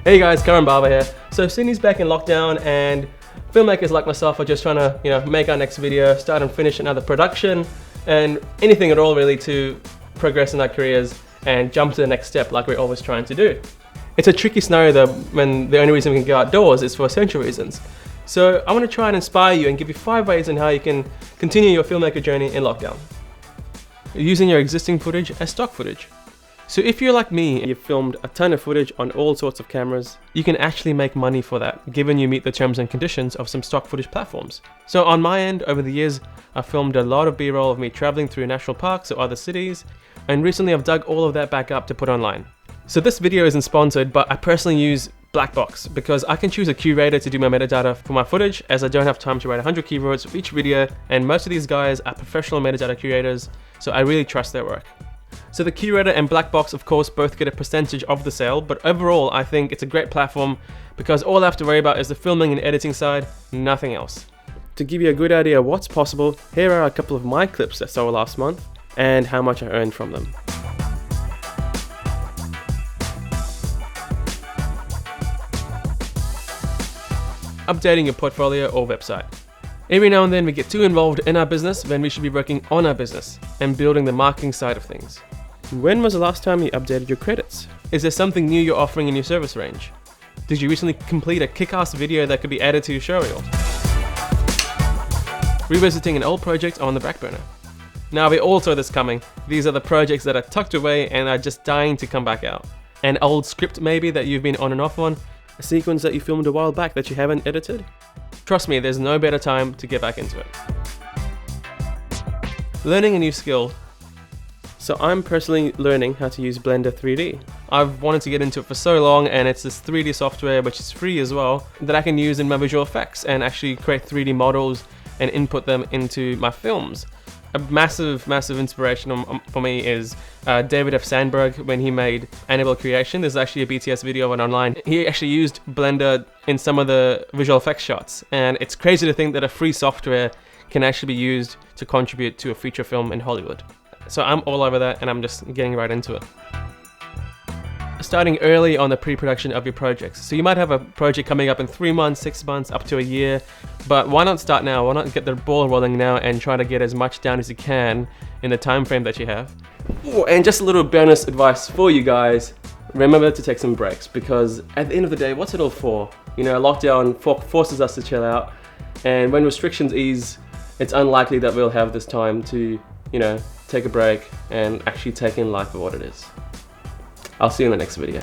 Hey guys, Karan Barber here. So Sydney's back in lockdown and filmmakers like myself are just trying to, make our next video, start and finish another production, and anything at all really to progress in our careers and jump to the next step like we're always trying to do. It's a tricky scenario though when the only reason we can go outdoors is for essential reasons. So I want to try and inspire you and give you 5 ways on how you can continue your filmmaker journey in lockdown, using your existing footage as stock footage. So if you're like me and you've filmed a ton of footage on all sorts of cameras, you can actually make money for that, given you meet the terms and conditions of some stock footage platforms. So on my end, over the years, I've filmed a lot of B-roll of me traveling through national parks or other cities, and recently I've dug all of that back up to put online. So this video isn't sponsored, but I personally use Blackbox because I can choose a curator to do my metadata for my footage, as I don't have time to write 100 keywords for each video, and most of these guys are professional metadata curators, so I really trust their work. So the curator and Blackbox of course both get a percentage of the sale, but overall I think it's a great platform because all I have to worry about is the filming and editing side, nothing else. To give you a good idea of what's possible, here are a couple of my clips that sold last month and how much I earned from them. Updating your portfolio or website. Every now and then we get too involved in our business when we should be working on our business and building the marketing side of things. When was the last time you updated your credits? Is there something new you're offering in your service range? Did you recently complete a kick-ass video that could be added to your show reel? Revisiting an old project on the back burner. Now we all saw this coming. These are the projects that are tucked away and are just dying to come back out. An old script maybe that you've been on and off on, a sequence that you filmed a while back that you haven't edited. Trust me, there's no better time to get back into it. Learning a new skill. So I'm personally learning how to use Blender 3D. I've wanted to get into it for so long, and it's this 3D software, which is free as well, that I can use in my visual effects and actually create 3D models and input them into my films. A massive inspiration for me is David F. Sandberg when he made Annabelle Creation. There's actually a BTS video of it online. He actually used Blender in some of the visual effects shots, and it's crazy to think that a free software can actually be used to contribute to a feature film in Hollywood. So I'm all over that and I'm just getting right into it. Starting early on the pre-production of your projects. So you might have a project coming up in 3 months, 6 months, up to a year, but why not start now? Why not get the ball rolling now and try to get as much down as you can in the time frame that you have? Ooh, and just a little bonus advice for you guys. Remember to take some breaks, because at the end of the day, what's it all for? Lockdown forces us to chill out, and when restrictions ease, it's unlikely that we'll have this time to, take a break and actually take in life for what it is. I'll see you in the next video.